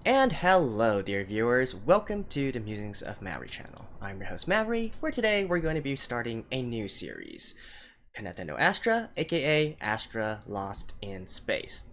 And hello dear viewers, welcome to the Musings of Mavry channel. I'm your host Mavry, where today we're going to be starting a new series, Kanata no Astra, aka Astra Lost in Space.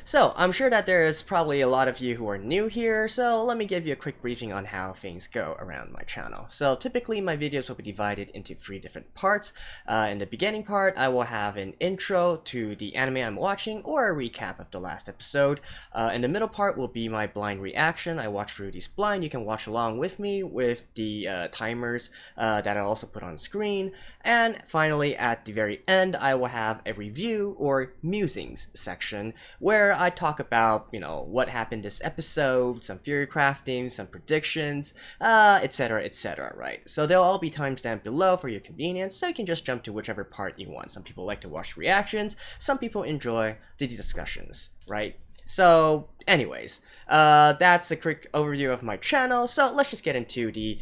So, I'm sure that there's probably a lot of you who are new here, so let me give you a quick briefing on how things go around my channel. So, typically my videos will be divided into 3 different parts. In the beginning part, I will have an intro to the anime I'm watching, or a recap of the last episode. In the middle part will be my blind reaction. I watch through these blind. You can watch along with me with the timers that I also put on screen. And finally, at the very end, I will have a review or musings section where I talk about, what happened this episode, some theory crafting, some predictions, etc., right? So they'll all be timestamped below for your convenience, so you can just jump to whichever part you want. Some people like to watch reactions, some people enjoy the discussions, right? So, anyways, that's a quick overview of my channel, so let's just get into the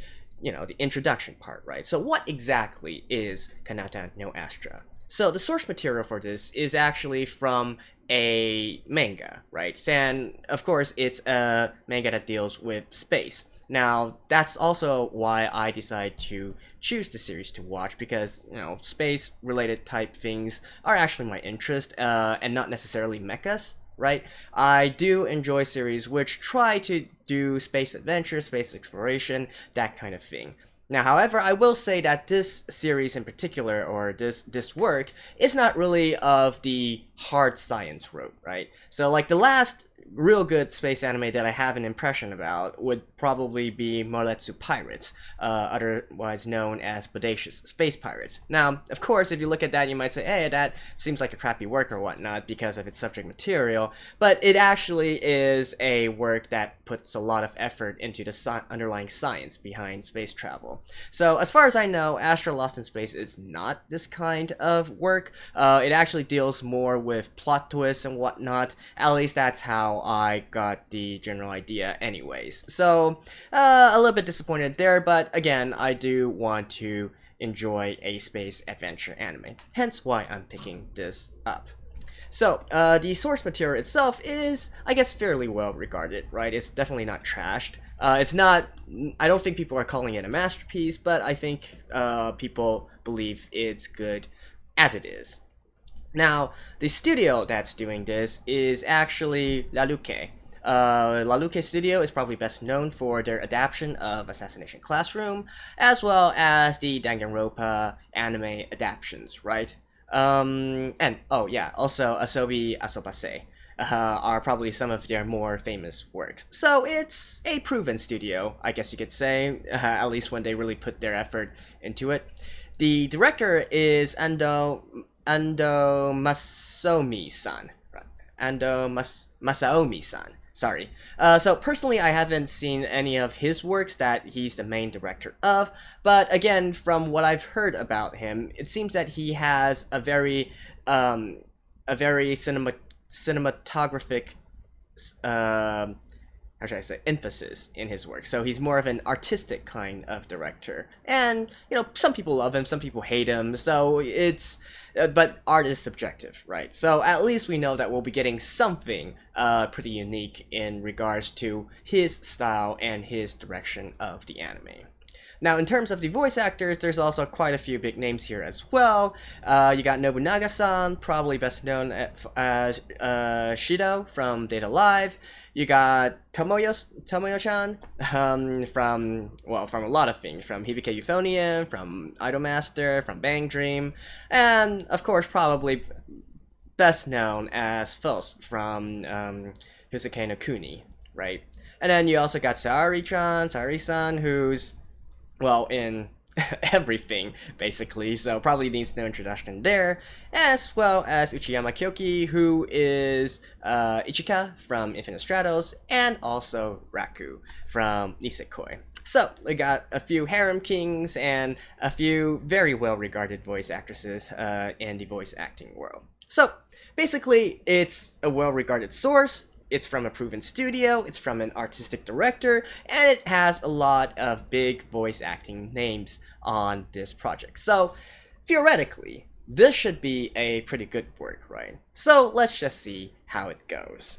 introduction part, right? So what exactly is Kanata no Astra? So the source material for this is actually from a manga, right? And of course, it's a manga that deals with space. Now, that's also why I decided to choose the series to watch, because, space-related type things are actually my interest, and not necessarily mechas, right? I do enjoy series which try to do space adventure, space exploration, that kind of thing. Now, however, I will say that this series in particular, or this work, is not really of the hard science route, right? So, like, the last real good space anime that I have an impression about would probably be Moretsu Pirates, otherwise known as Bodacious Space Pirates. Now, of course, if you look at that, you might say, hey, that seems like a crappy work or whatnot because of its subject material, but it actually is a work that puts a lot of effort into the underlying science behind space travel. So, as far as I know, Astra Lost in Space is not this kind of work. It actually deals more with plot twists and whatnot. At least that's how I got the general idea anyways. So, a little bit disappointed there, but again, I do want to enjoy a space adventure anime. Hence why I'm picking this up. So, the source material itself is, I guess, fairly well regarded, right? It's definitely not trashed. It's not, I don't think people are calling it a masterpiece, but I think people believe it's good as it is. Now, the studio that's doing this is actually La Luque. La Luque Studio is probably best known for their adaptation of Assassination Classroom, as well as the Danganronpa anime adaptations, right? And, oh yeah, also Asobi Asobase are probably some of their more famous works. So it's a proven studio, I guess you could say, at least when they really put their effort into it. The director is Ando Masaomi-san. Masaomi-san. Sorry. So personally, I haven't seen any of his works that he's the main director of, but again, from what I've heard about him, it seems that he has a very cinematographic how should I say, emphasis in his work. So he's more of an artistic kind of director. And, some people love him, some people hate him, so it's, but art is subjective, right? So at least we know that we'll be getting something pretty unique in regards to his style and his direction of the anime. Now, in terms of the voice actors, there's also quite a few big names here as well. You got Nobunaga-san, probably best known as Shido from Data Live. You got Tomoyo-chan from a lot of things, from Hibike Euphonium, from Idolmaster, from Bang Dream, and of course, probably best known as Fos from Husukei no Kuni, right? And then you also got Saori-san, who's, well, in everything, basically, so probably needs no introduction there, as well as Uchiyama Kyoki, who is Ichika from Infinite Stratos, and also Raku from Nisekoi. So, we got a few harem kings and a few very well-regarded voice actresses in the voice acting world. So, basically, it's a well-regarded source. It's from a proven studio, it's from an artistic director, and it has a lot of big voice acting names on this project. So, theoretically, this should be a pretty good work, right? So, let's just see how it goes.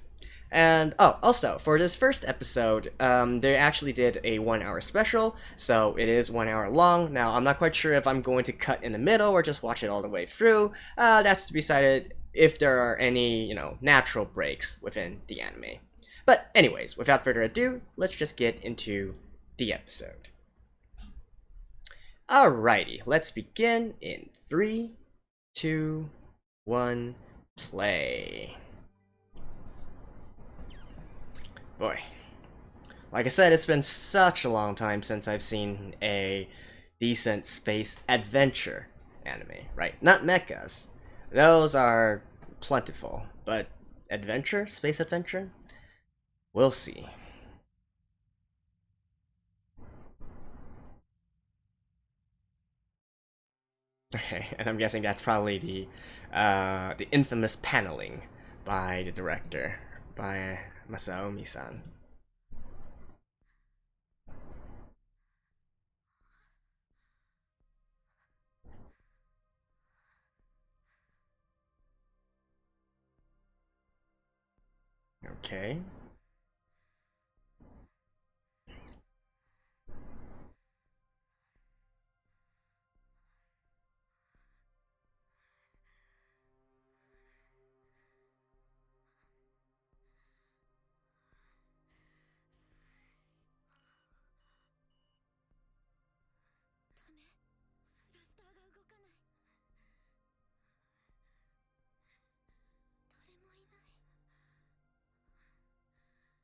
And oh, also for this first episode, they actually did a 1 hour special, so it is 1 hour long. Now I'm not quite sure if I'm going to cut in the middle or just watch it all the way through. That's to be decided if there are any, natural breaks within the anime. But anyways, without further ado, let's just get into the episode. Alrighty, let's begin in 3, 2, 1, play. Boy. Like I said, it's been such a long time since I've seen a decent space adventure anime, right? Not mechas. Those are plentiful, but adventure? Space adventure? We'll see. Okay, and I'm guessing that's probably the infamous paneling by the director, by Masaomi-san. Okay.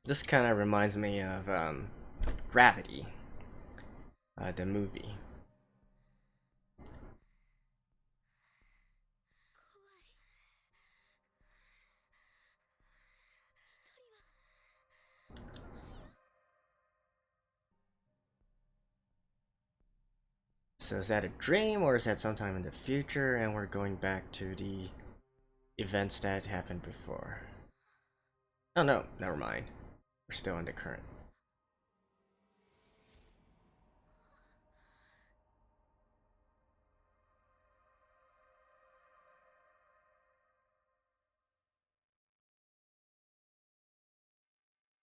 This kind of reminds me of Gravity, the movie. So is that a dream or is that sometime in the future and we're going back to the events that happened before? Oh no, never mind. We're still in the current.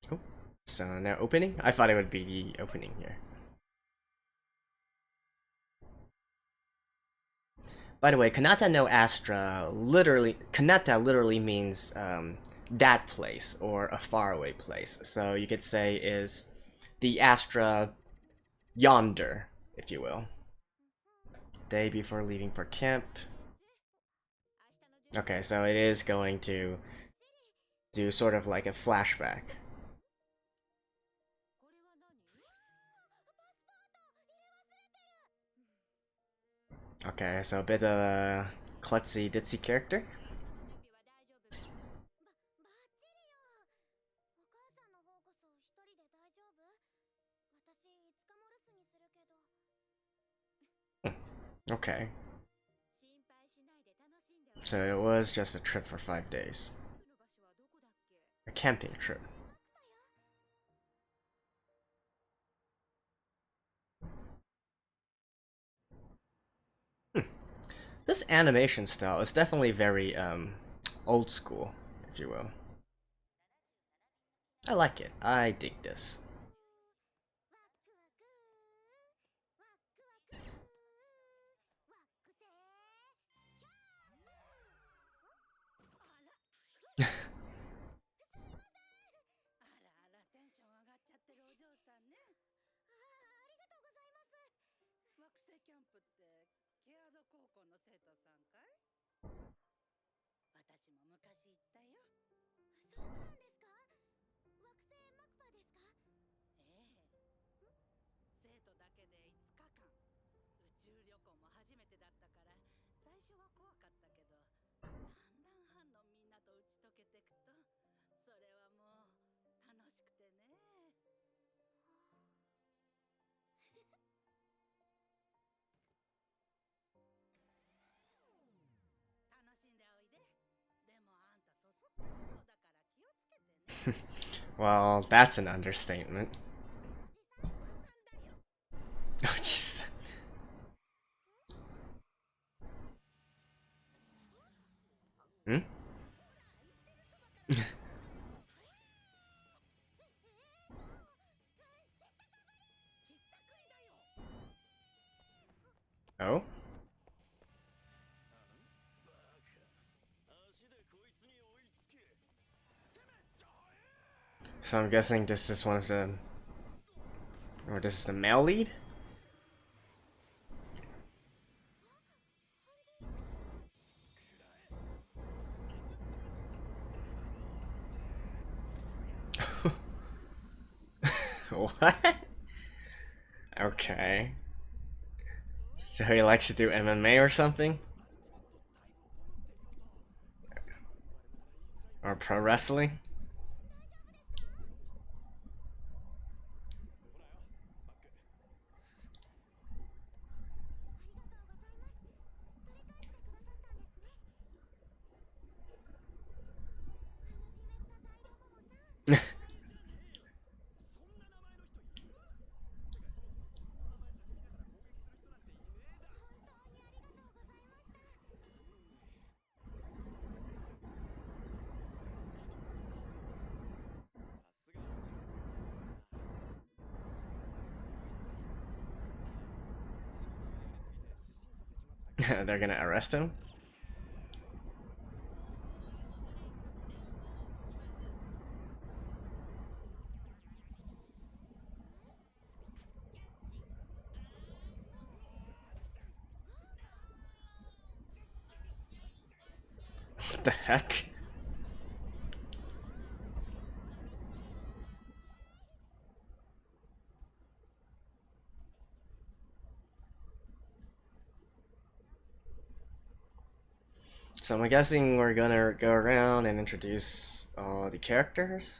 Oh, so now opening? I thought it would be the opening here. By the way, Kanata no Astra Kanata literally means that place or a faraway place. So you could say is the Astra yonder, if you will. Day before leaving for camp. Okay, so it is going to do sort of like a flashback. Okay, so a bit of a klutzy ditzy character. Okay. So it was just a trip for 5 days. A camping trip. This animation style is definitely very old school, if you will. I like it. I dig this. Well, that's an understatement. Oh, jeez. Hmm? Oh? So I'm guessing this is one of the... Or this is the male lead? What? Okay. So he likes to do MMA or something? Or pro wrestling? They're gonna arrest him? What the heck? So I'm guessing we're gonna go around and introduce all the characters.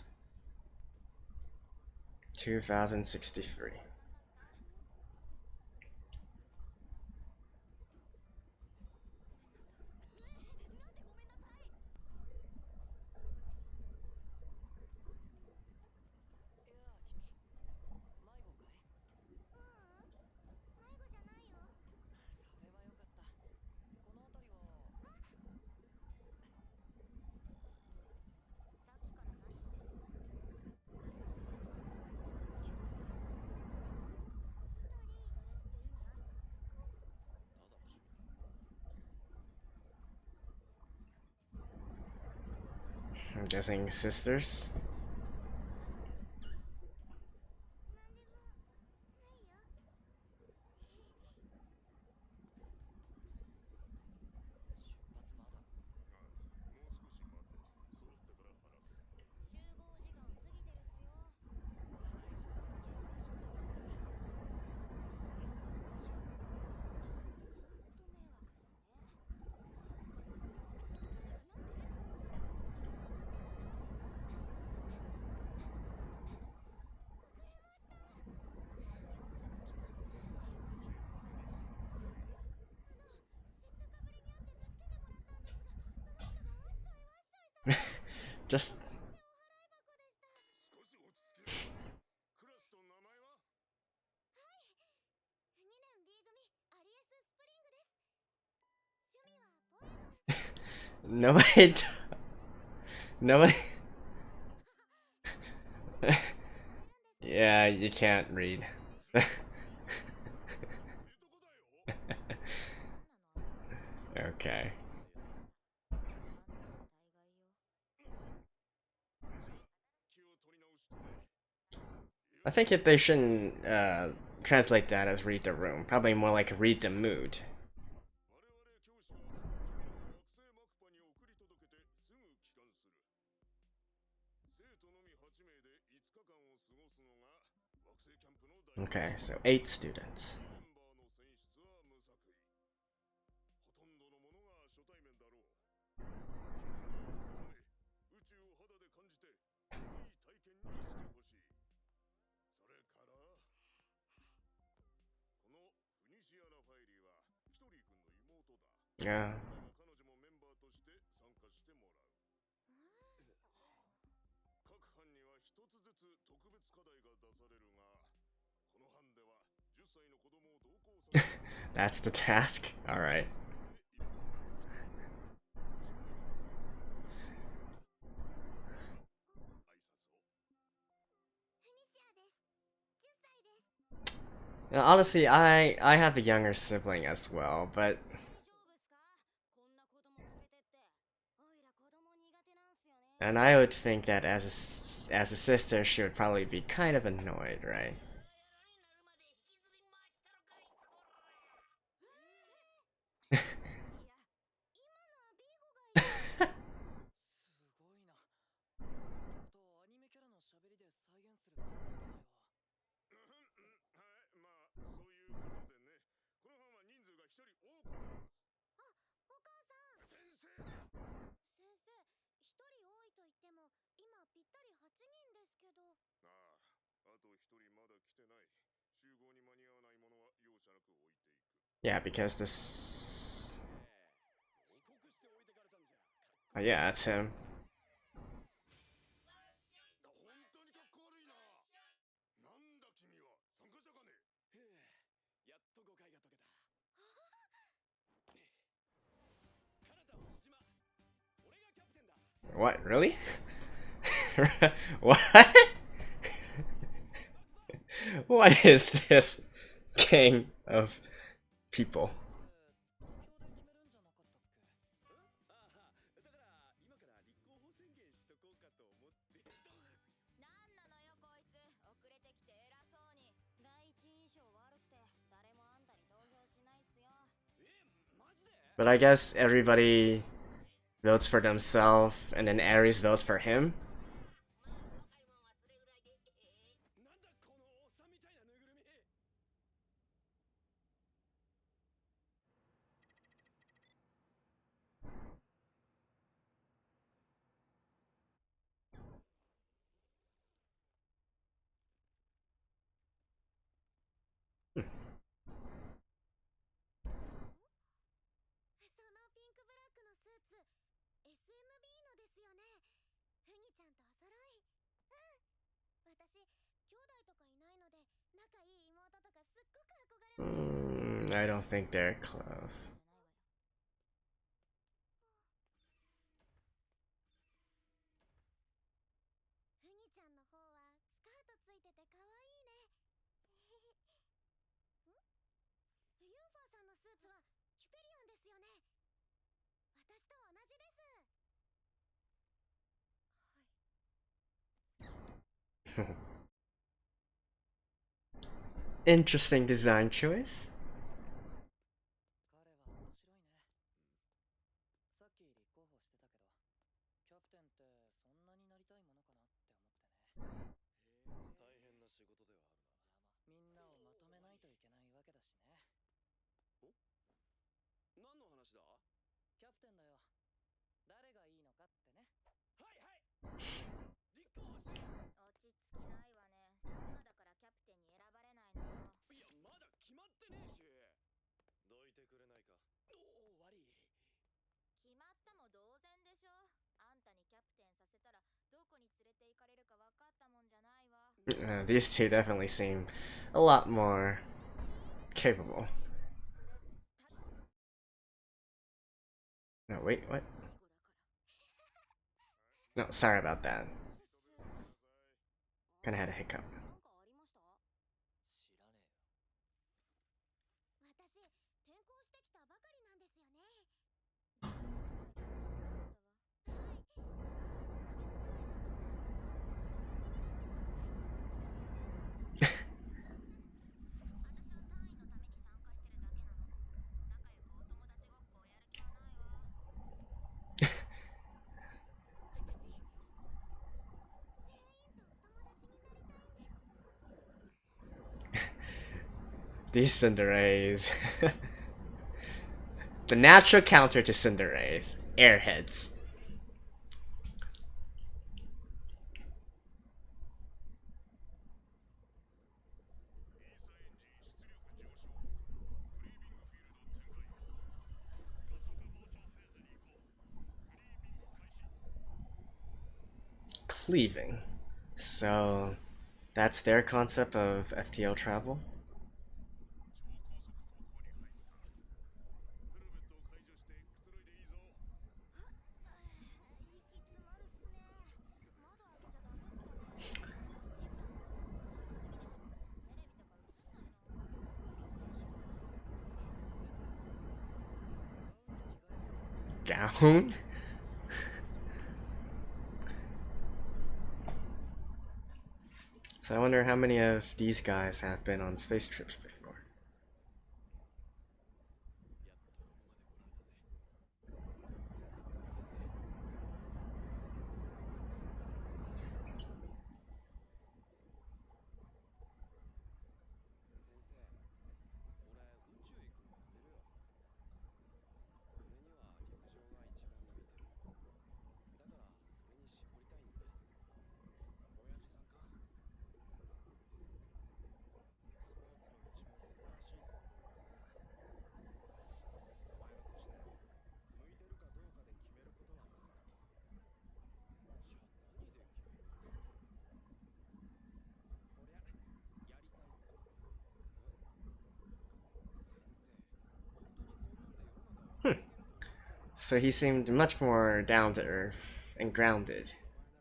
2063. I'm guessing sisters. Just nobody. Nobody. Yeah, you can't read. Okay. I think if they shouldn't translate that as read the room. Probably more like read the mood. Okay, so 8 students. Yeah. That's the task? Alright. Honestly, I have a younger sibling as well, but and I would think that as a sister, she would probably be kind of annoyed, right? Yeah, because this. Oh, yeah, that's him. What, really? What? What is this gang of people? But I guess everybody votes for themselves, and then Ares votes for him. I don't think they're close. Interesting design choice. These two definitely seem a lot more capable. No, wait, what? No, sorry about that. Kinda had a hiccup. These Cindereys. The natural counter to Cindereys. Airheads. Cleaving. So, that's their concept of FTL travel? gown? So I wonder how many of these guys have been on space trips before. So he seemed much more down to earth and grounded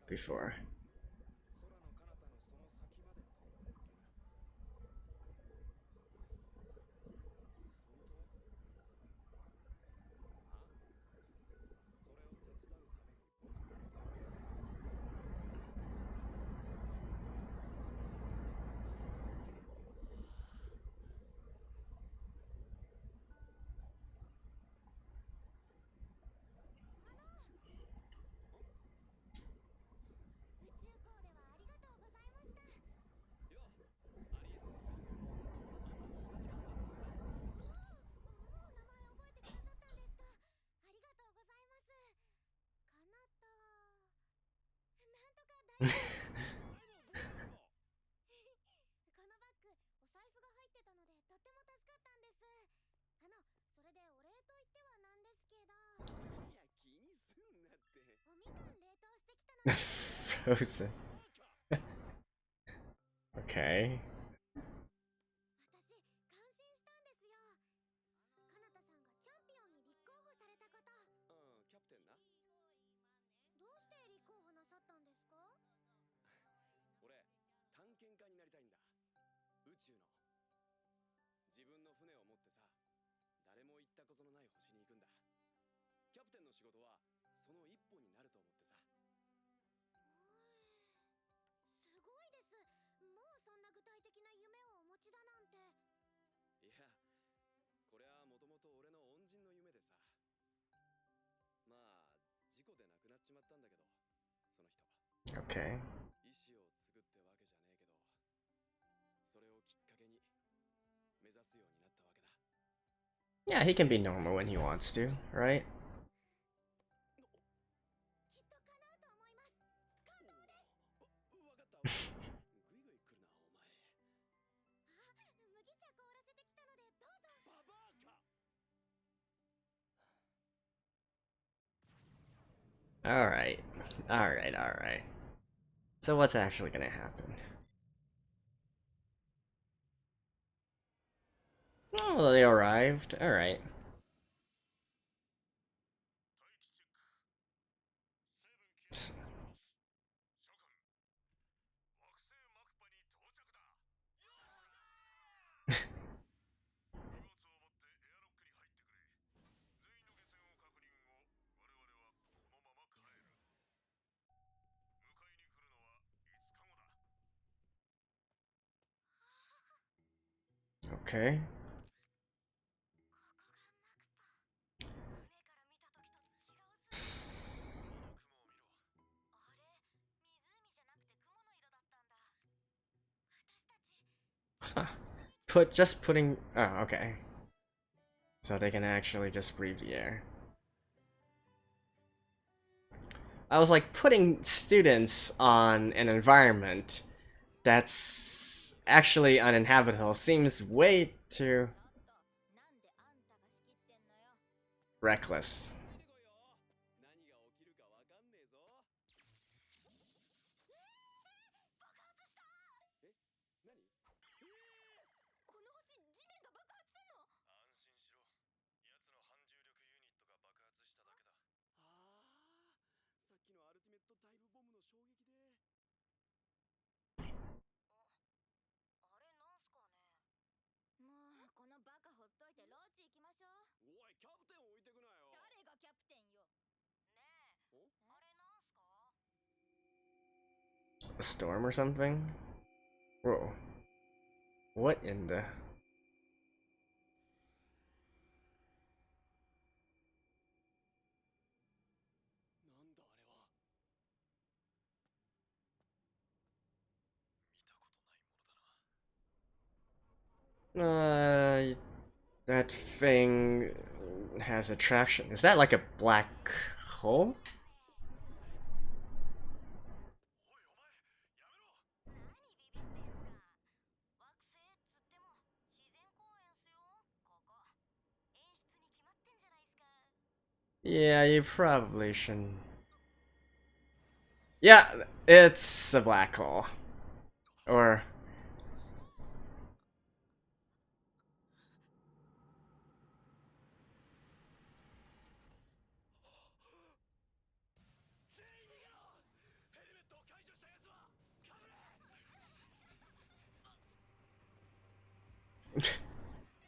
before. Frozen. Okay. Okay. Yeah, he can be normal when he wants to, right? Alright. Alright, alright. So what's actually gonna happen? Oh, they arrived. Alright. Okay. Huh. Just putting. Oh, okay. So they can actually just breathe the air. I was like, putting students on an environment that's actually uninhabitable seems way too reckless. a storm or something? Whoa. What in the... That thing has attraction. Is that like a black hole? Yeah, you probably shouldn't. Yeah, it's a black hole. Or...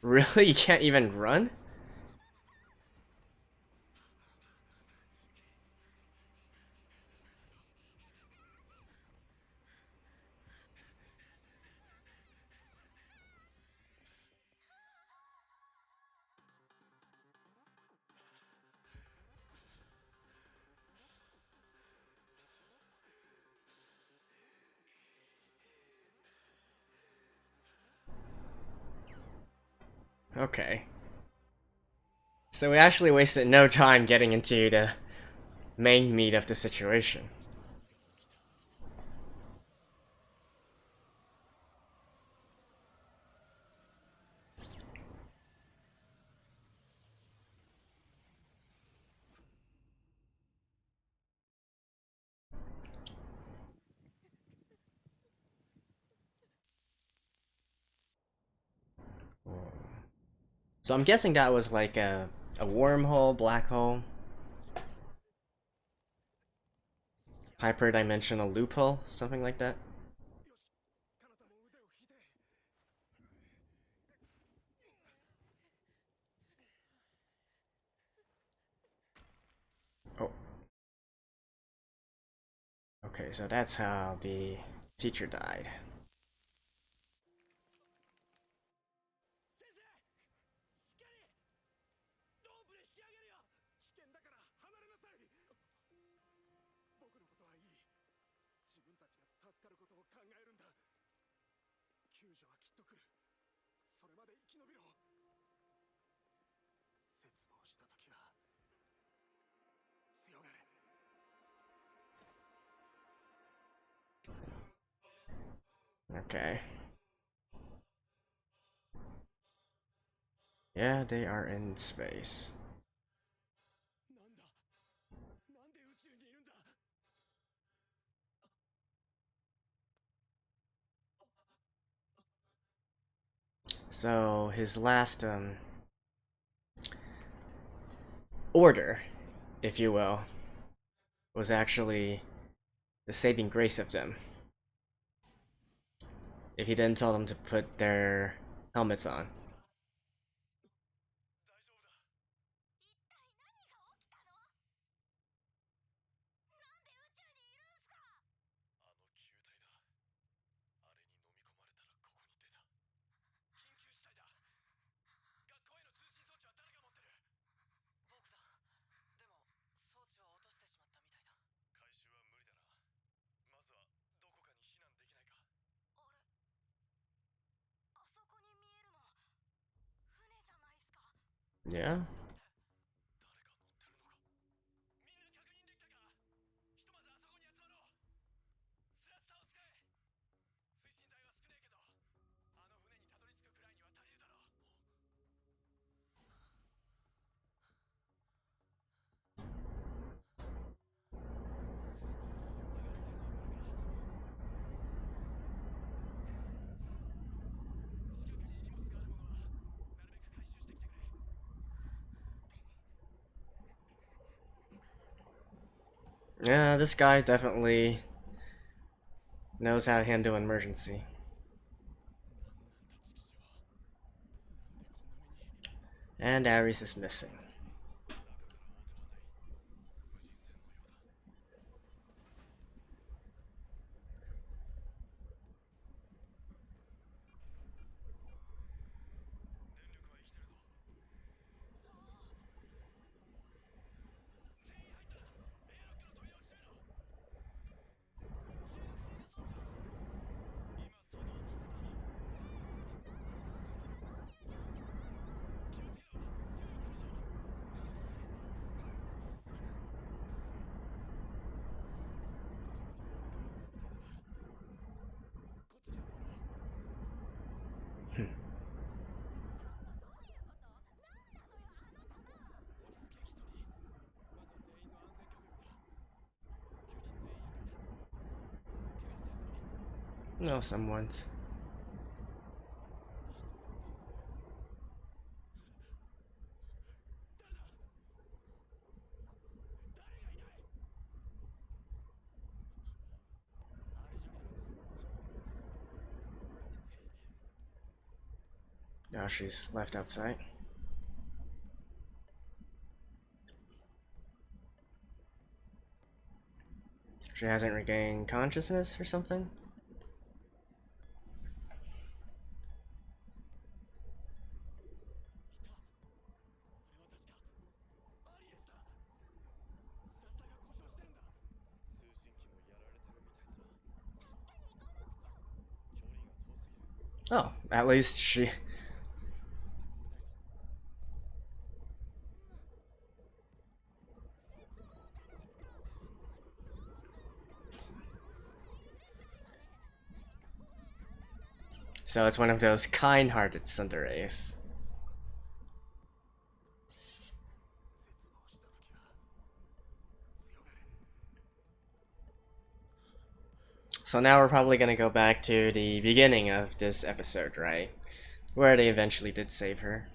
Really? You can't even run? Okay. So we actually wasted no time getting into the main meat of the situation. So I'm guessing that was like a wormhole, black hole, hyperdimensional loophole, something like that. Oh, okay, so that's how the teacher died. Okay. Yeah, they are in space. So his last order, if you will, was actually the saving grace of them. If he didn't tell them to put their helmets on. Yeah? Yeah, this guy definitely knows how to handle an emergency. And Ares is missing. No, someone's. Now she's left outside. She hasn't regained consciousness or something? Oh, at least she... So it's one of those kind-hearted tsunderes. So now we're probably gonna go back to the beginning of this episode, right? Where they eventually did save her.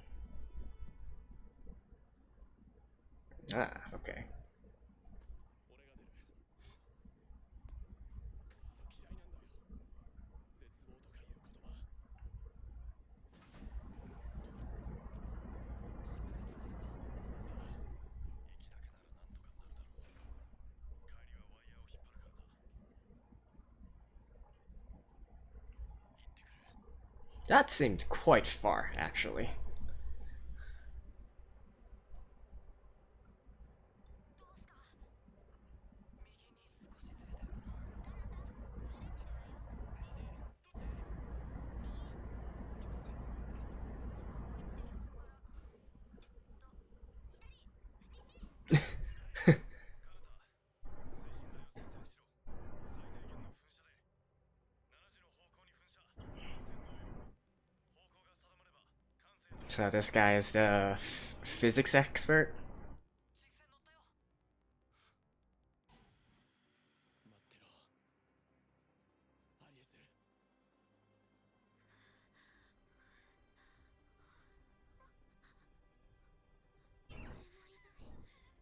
Ah, okay. That seemed quite far, actually. So this guy is the physics expert?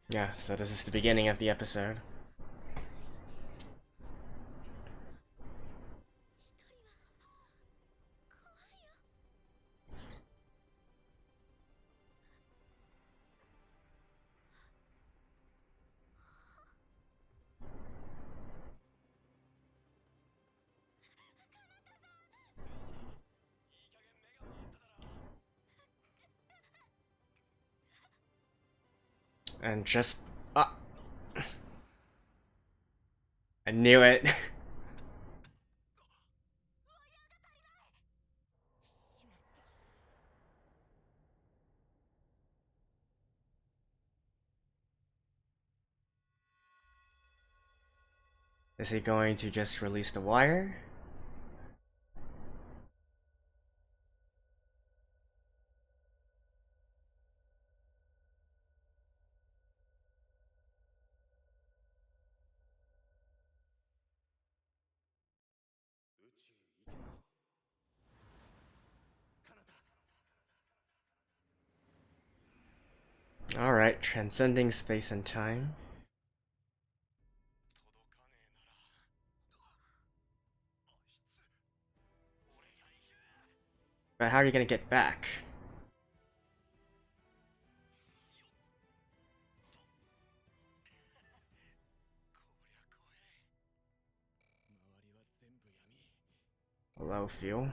Yeah, so this is the beginning of the episode. And just... I knew it. Is he going to just release the wire? Alright, transcending space and time. But how are you gonna get back? Low fuel.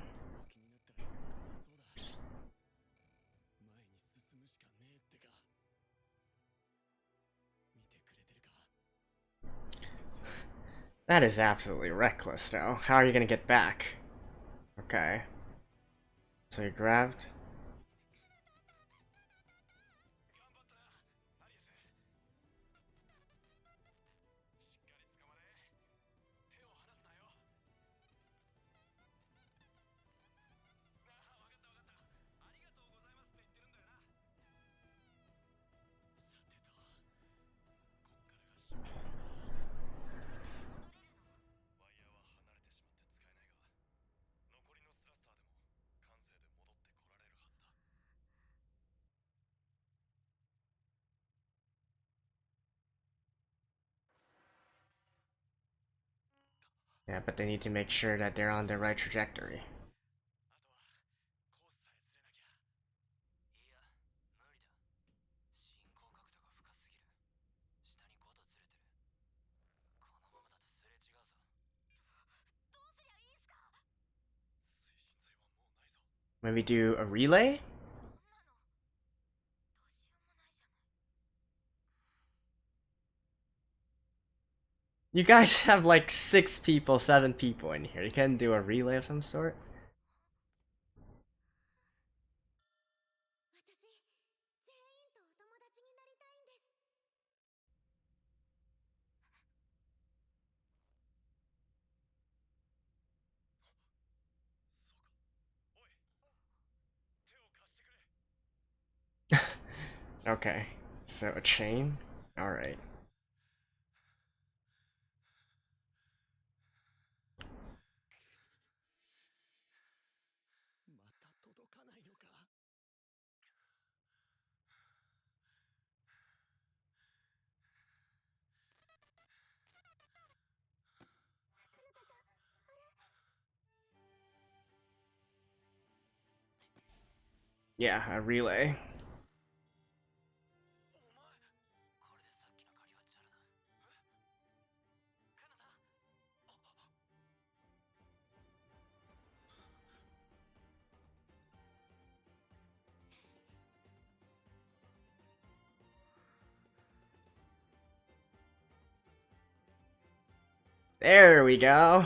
That is absolutely reckless, though. How are you gonna get back? Okay. So you grabbed. Yeah, but they need to make sure that they're on the right trajectory. Maybe do a relay? You guys have like 6 people, 7 people in here. You can do a relay of some sort? Okay, so a chain? Alright. Yeah, a relay. There we go.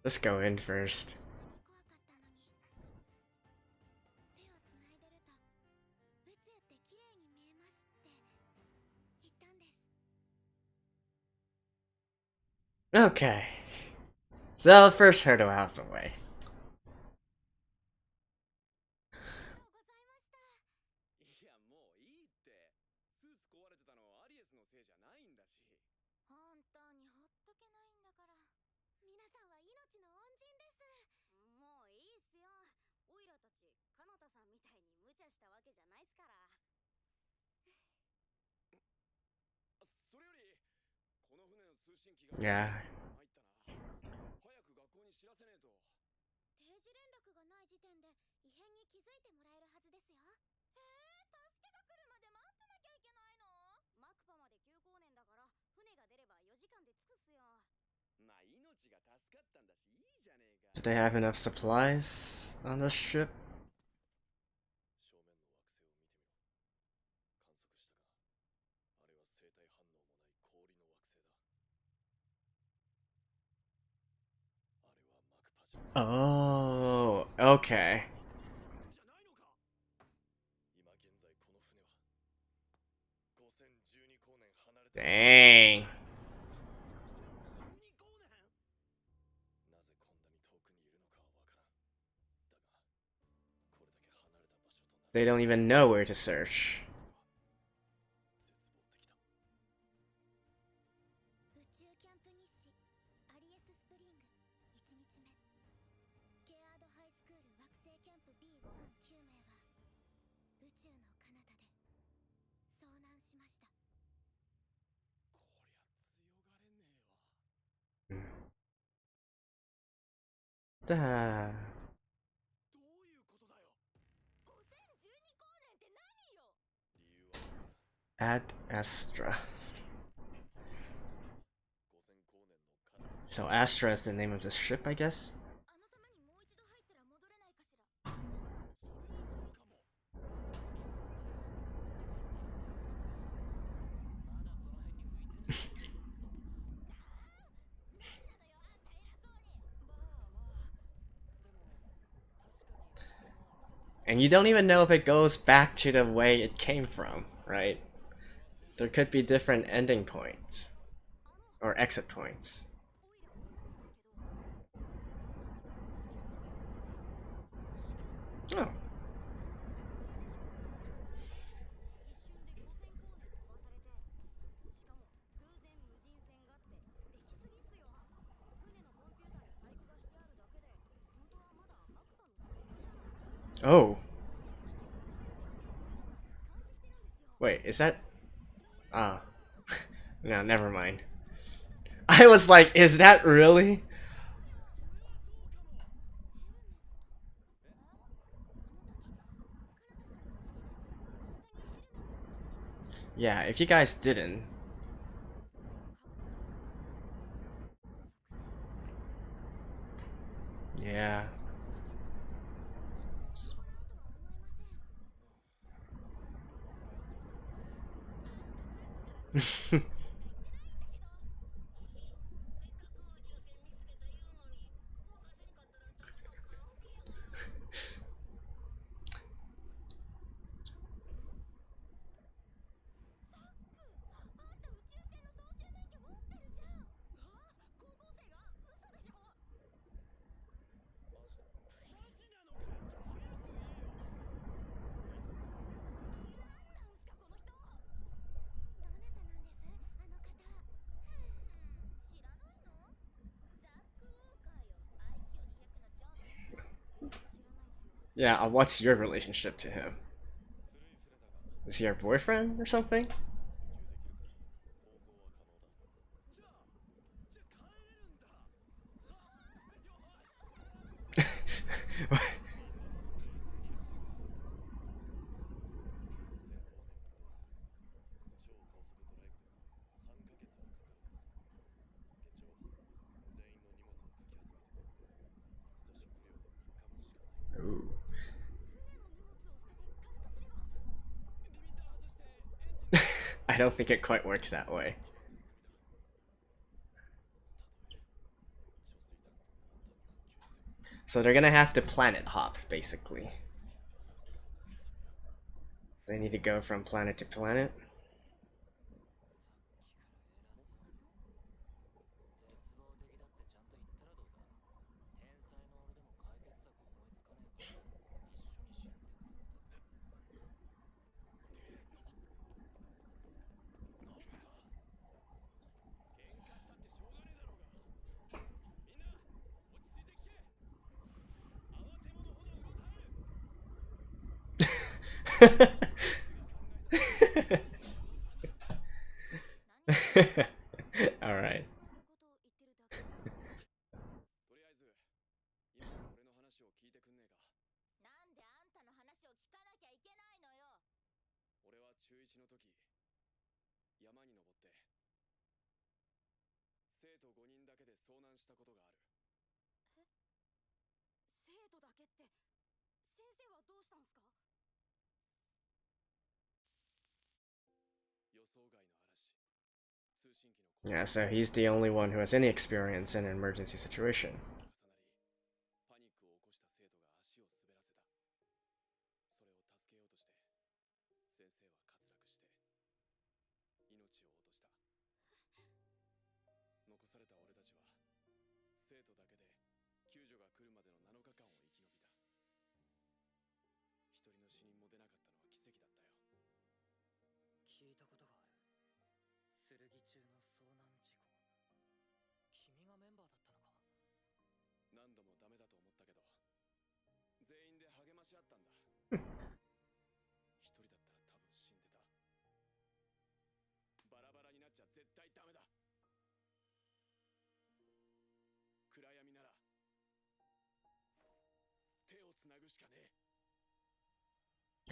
Let's go in first. Okay. So, first hurdle out of the way. Yeah. Do they have enough supplies on this ship? Oh, okay. Dang. They don't even know where to search. Duh. Ad Astra. So Astra is the name of this ship, I guess? And you don't even know if it goes back to the way it came from, right? There could be different ending points. Or exit points. Oh. Oh. Wait, is that... Ah. No, never mind. I was like, is that really? Yeah, if you guys didn't... Yeah. Yeah, what's your relationship to him? Is he your boyfriend or something? Ooh. I don't think it quite works that way. So they're gonna have to planet hop, basically. They need to go from planet to planet. Alright. Yeah, so he's the only one who has any experience in an emergency situation.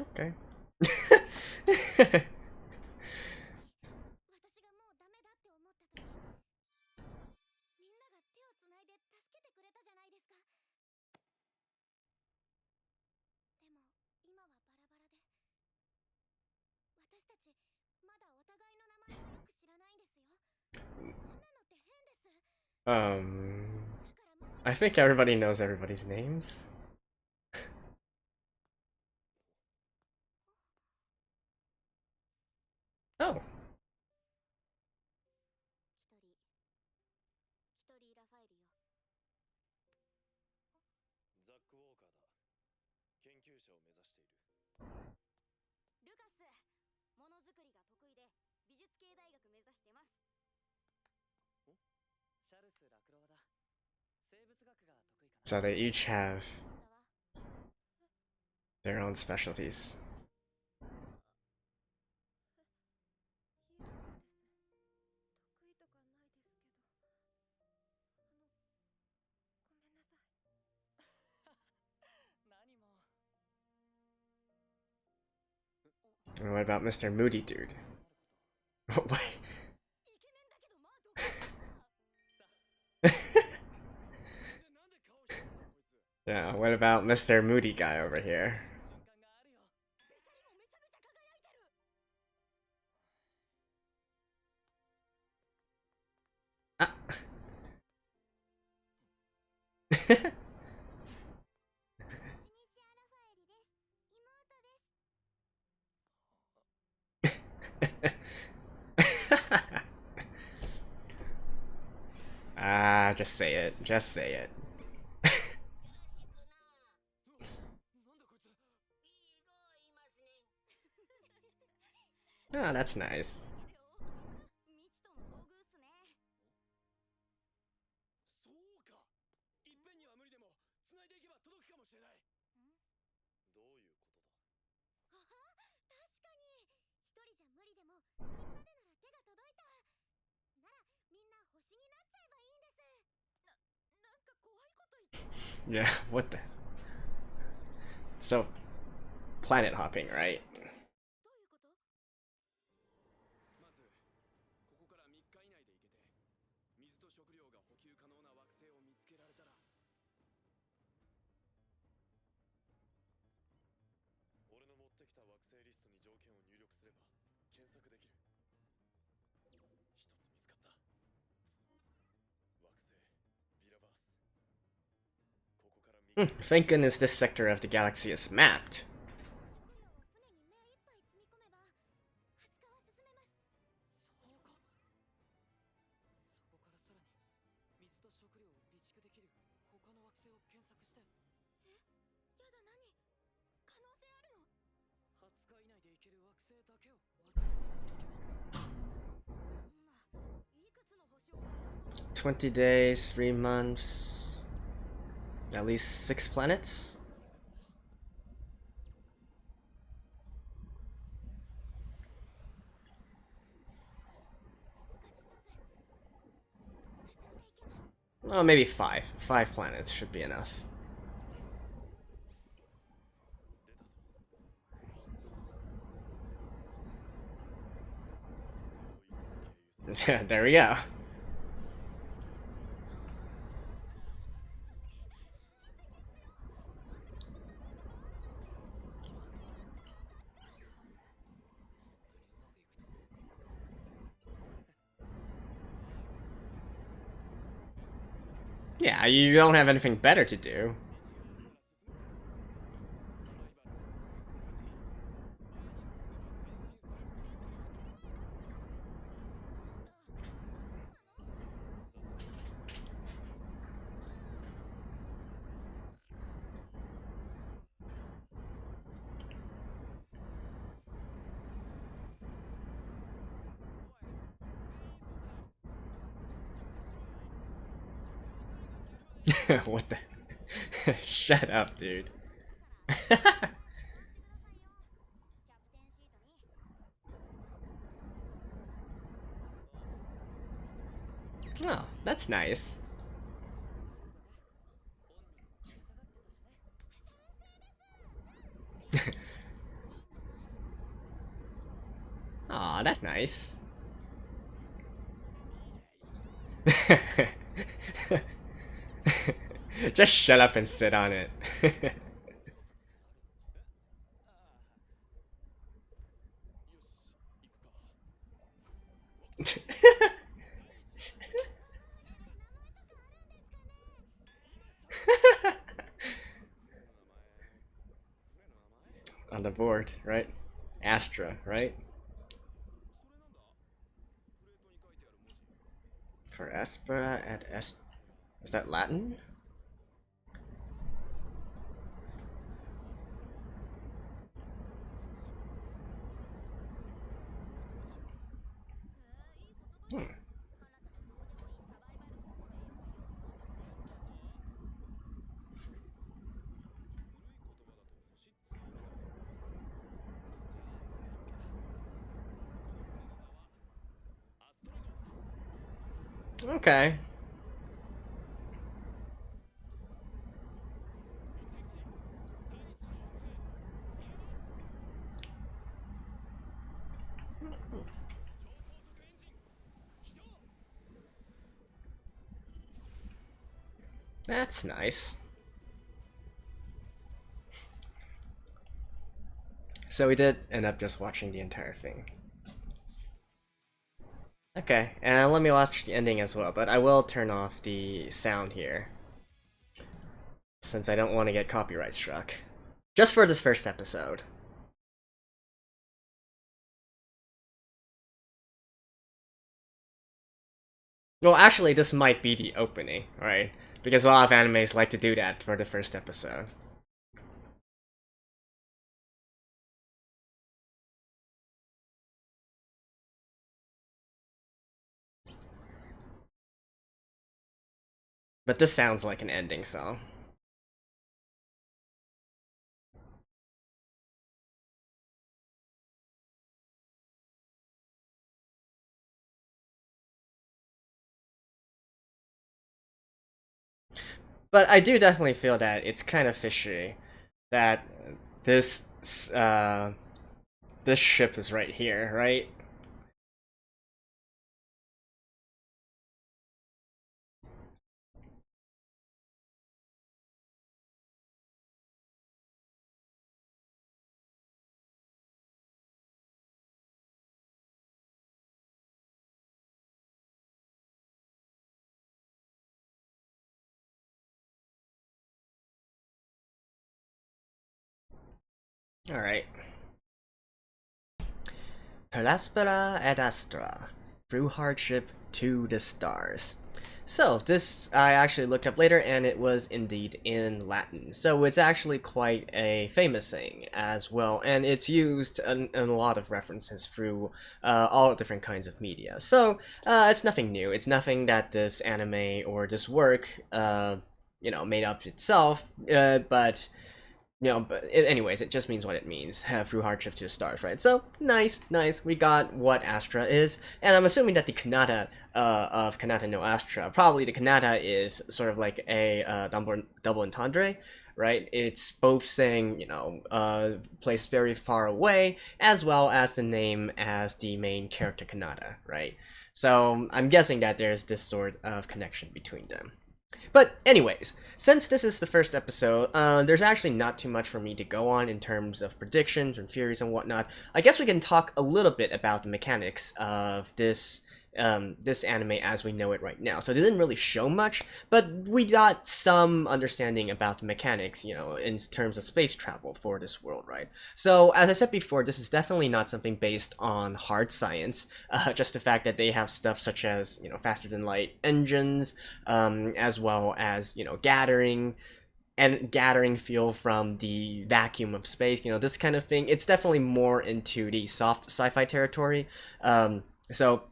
Okay. um, I think everybody knows everybody's names. Oh. So they each have their own specialties. And what about Mr. Moody Dude? What? Yeah, what about Mr. Moody guy over here? Ah. Ah, just say it. Just say it. Oh, that's nice. Yeah, what the? So, planet hopping, right? Thank goodness this sector of the galaxy is mapped. "20 days, 3 months, at least 6 planets?" Oh, maybe 5. 5 planets should be enough. There we go. Yeah, you don't have anything better to do. What the? Shut up, dude. Oh, that's nice. Aw, that's nice. Just shut up and sit on it. On the board, right? Astra, right? For Aspera at Est. Is that Latin? Hmm. Okay. That's nice. So we did end up just watching the entire thing. Okay, and let me watch the ending as well, but I will turn off the sound here, since I don't want to get copyright struck. Just for this first episode. Well, actually, this might be the opening, right? Because a lot of animes like to do that for the first episode. But this sounds like an ending song. But I do definitely feel that it's kind of fishy that this uh, this ship is right here, right? All right. Peraspera ad Astra, through hardship to the stars. So, this I actually looked up later, and it was indeed in Latin. So, it's actually quite a famous saying as well, and it's used in a lot of references through all different kinds of media. So, it's nothing new. It's nothing that this anime or this work, made up itself, but but anyways, it just means what it means. Through hardship to the stars, right? So, nice, nice. We got what Astra is. And I'm assuming that the Kanata of Kanata no Astra, probably the Kanata is sort of like a double entendre, right? It's both saying, place very far away, as well as the name as the main character Kanata, right? So, I'm guessing that there's this sort of connection between them. But anyways, since this is the first episode, there's actually not too much for me to go on in terms of predictions and theories and whatnot. I guess we can talk a little bit about the mechanics of this anime as we know it right now. So they didn't really show much, but we got some understanding about the mechanics, in terms of space travel for this world, right? So as I said before, this is definitely not something based on hard science. Just the fact that they have stuff such as faster than light engines, as well as gathering fuel from the vacuum of space, this kind of thing. It's definitely more into the soft sci-fi territory. So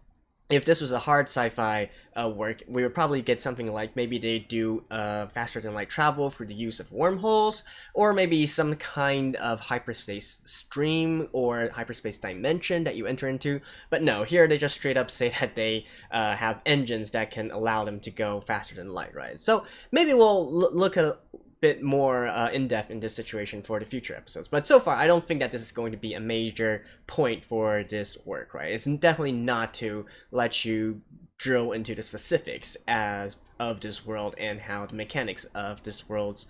if this was a hard sci-fi work, we would probably get something like maybe they do faster than light travel through the use of wormholes, or maybe some kind of hyperspace stream or hyperspace dimension that you enter into. But no, here they just straight up say that they have engines that can allow them to go faster than light, right? So maybe we'll look at bit more in-depth in this situation for the future episodes. But so far, I don't think that this is going to be a major point for this work, right? It's definitely not to let you drill into the specifics as of this world and how the mechanics of this world's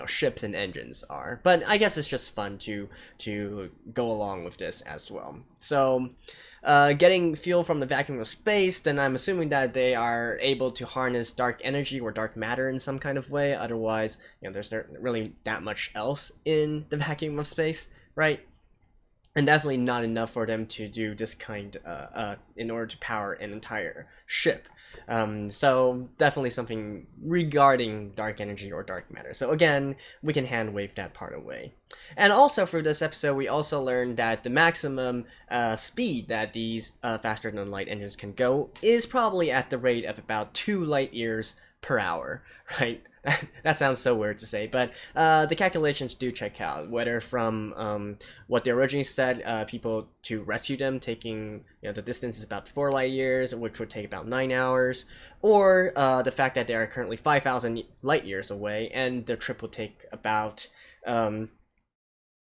ships and engines are. But I guess it's just fun to go along with this as well. So getting fuel from the vacuum of space, then I'm assuming that they are able to harness dark energy or dark matter in some kind of way. Otherwise, there's not really that much else in the vacuum of space, right? And definitely not enough for them to do this kind in order to power an entire ship. So definitely something regarding dark energy or dark matter. So again, we can hand wave that part away. And also for this episode, we also learned that the maximum speed that these faster than light engines can go is probably at the rate of about 2 light years per hour, right? That sounds so weird to say, but the calculations do check out. Whether from what they originally said, people to rescue them taking, the distance is about 4 light years, which would take about 9 hours, or the fact that they are currently 5,000 light years away, and the trip will take about um,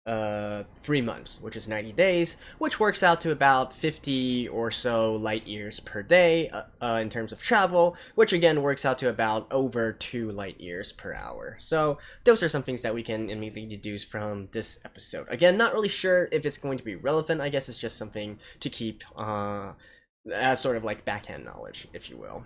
3 months, which is 90 days, which works out to about 50 or so light years per day in terms of travel, which again works out to about over 2 light years per hour. So those are some things that we can immediately deduce from this episode. Again, not really sure if it's going to be relevant. I guess it's just something to keep as sort of like backhand knowledge, if you will.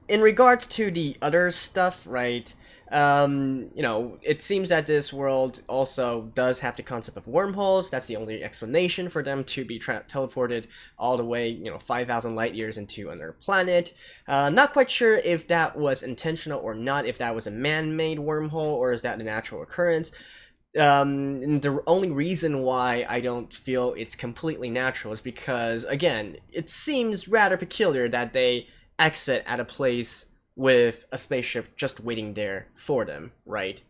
In regards to the other stuff, right? It seems that this world also does have the concept of wormholes. That's the only explanation for them to be teleported all the way, 5,000 light years into another planet. Not quite sure if that was intentional or not, if that was a man-made wormhole or is that a natural occurrence. The only reason why I don't feel it's completely natural is because, again, it seems rather peculiar that they exit at a place with a spaceship just waiting there for them, right?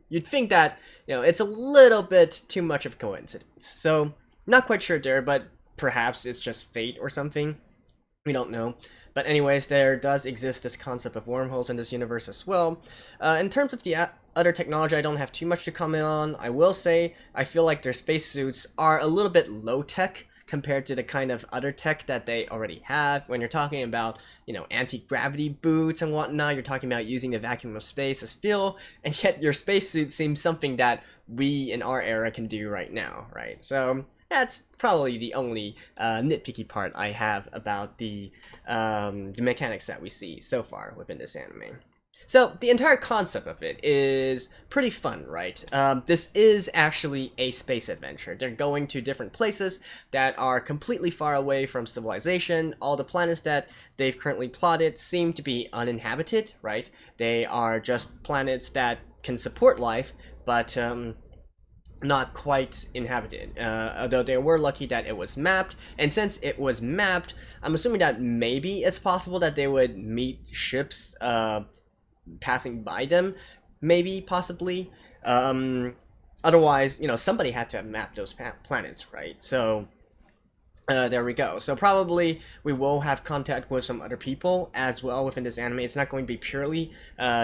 You'd think that, it's a little bit too much of a coincidence. So, not quite sure there, but perhaps it's just fate or something. We don't know. But anyways, there does exist this concept of wormholes in this universe as well. In terms of the other technology, I don't have too much to comment on. I will say, I feel like their spacesuits are a little bit low-tech compared to the kind of other tech that they already have. When you're talking about, anti-gravity boots and whatnot, you're talking about using the vacuum of space as fuel, and yet your spacesuit seems something that we in our era can do right now, right? So that's probably the only nitpicky part I have about the mechanics that we see so far within this anime. So the entire concept of it is pretty fun, right? This is actually a space adventure. They're going to different places that are completely far away from civilization. All the planets that they've currently plotted seem to be uninhabited, right? They are just planets that can support life, but not quite inhabited, although they were lucky that it was mapped. And since it was mapped, I'm assuming that maybe it's possible that they would meet ships passing by them, maybe, possibly. Otherwise, somebody had to have mapped those planets, right? So there we go. So probably we will have contact with some other people as well within this anime. It's not going to be purely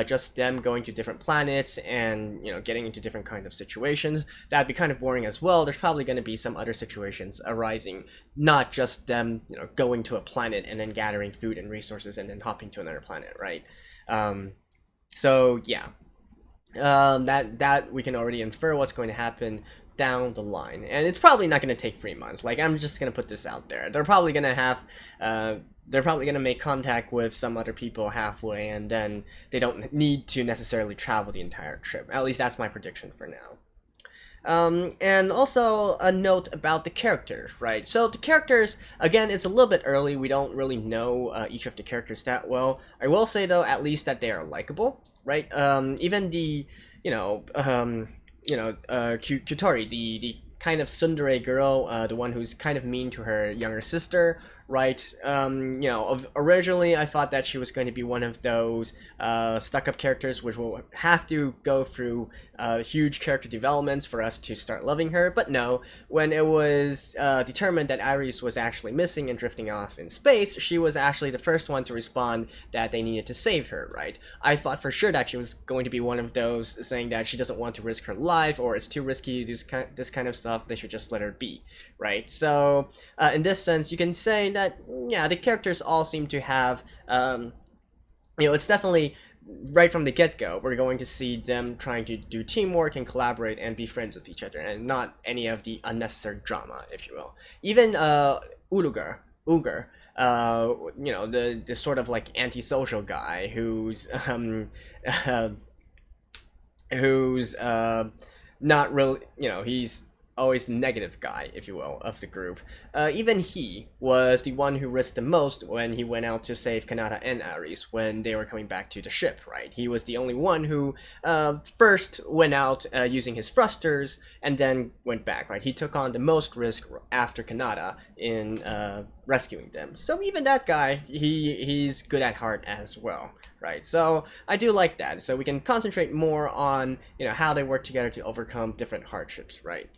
just them going to different planets and getting into different kinds of situations. That'd be kind of boring as well. There's probably going to be some other situations arising, not just them going to a planet and then gathering food and resources and then hopping to another planet, right? So yeah, that we can already infer what's going to happen down the line, and it's probably not going to take 3 months. Like, I'm just going to put this out there. They're probably going to have, they're probably going to make contact with some other people halfway, and then they don't need to necessarily travel the entire trip. At least that's my prediction for now. And also a note about the characters, right? So the characters, again, it's a little bit early. We don't really know each of the characters that well. I will say, though, at least that they are likable, right? Even the, Kutori, the kind of tsundere girl, the one who's kind of mean to her younger sister, right? Originally I thought that she was going to be one of those stuck-up characters which will have to go through huge character developments for us to start loving her, but no. When it was determined that Iris was actually missing and drifting off in space, she was actually the first one to respond that they needed to save her, right? I thought for sure that she was going to be one of those saying that she doesn't want to risk her life, or it's too risky to do this kind of stuff, they should just let her be, right? So in this sense, you can say that, yeah, the characters all seem to have, it's definitely, right from the get-go, we're going to see them trying to do teamwork and collaborate and be friends with each other, and not any of the unnecessary drama, if you will. Even Uger, the sort of like antisocial guy who's not really, he's always the negative guy, if you will, of the group. Even he was the one who risked the most when he went out to save Kanata and Ares when they were coming back to the ship, right? He was the only one who first went out using his thrusters and then went back, right? He took on the most risk after Kanata in rescuing them. So even that guy, he's good at heart as well, right? So I do like that. So we can concentrate more on, you know, how they work together to overcome different hardships, right?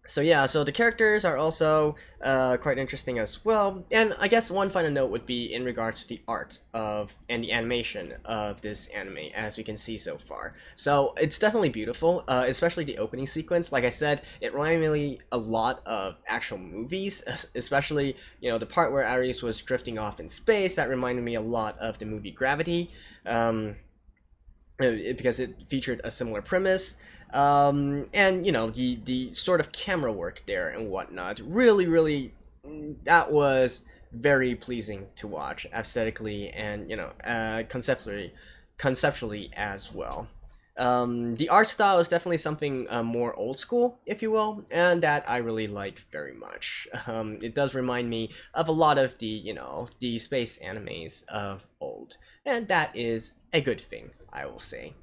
So yeah, so the characters are also quite interesting as well. And I guess one final note would be in regards to the art of and the animation of this anime, as we can see so far. So it's definitely beautiful, especially the opening sequence. Like I said, it reminded me a lot of actual movies, especially, you know, the part where Ares was drifting off in space. That reminded me a lot of the movie Gravity, because it featured a similar premise. And you know, the sort of camera work there and whatnot, really, that was very pleasing to watch aesthetically and, you know, conceptually as well. The art style is definitely something more old school, if you will, and that I really like very much. It does remind me of a lot of the, you know, the space animes of old, and that is a good thing, I will say.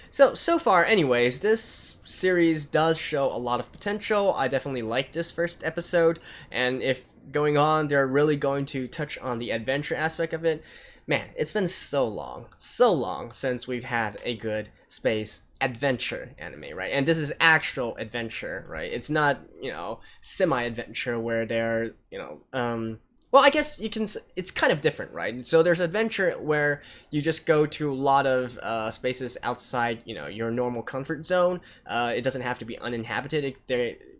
So far, anyways, this series does show a lot of potential. I definitely like this first episode, and if going on, they're really going to touch on the adventure aspect of it. Man, it's been so long since we've had a good space adventure anime, right? And this is actual adventure, right? It's not, you know, semi-adventure where they're, you know, well, I guess you can. It's kind of different, right? So there's adventure where you just go to a lot of spaces outside, you know, your normal comfort zone. It doesn't have to be uninhabited.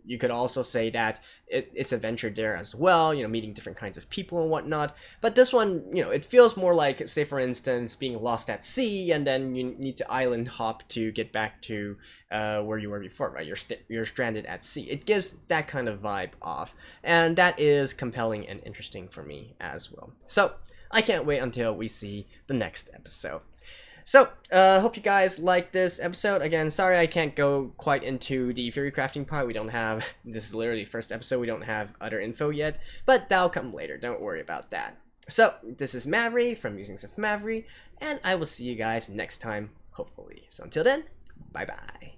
You could also say that it's adventure there as well, you know, meeting different kinds of people and whatnot. But this one, you know, it feels more like, say, for instance, being lost at sea, and then you need to island hop to get back to where you were before, right? You're stranded at sea. It gives that kind of vibe off, and that is compelling and interesting for me as well. So I can't wait until we see the next episode. So, hope you guys like this episode. Again, sorry I can't go quite into the theory crafting part. We don't have, this is literally the first episode, we don't have other info yet, but that'll come later, don't worry about that. So, this is Mavry from Musings of Mavry, and I will see you guys next time, hopefully. So until then, bye bye.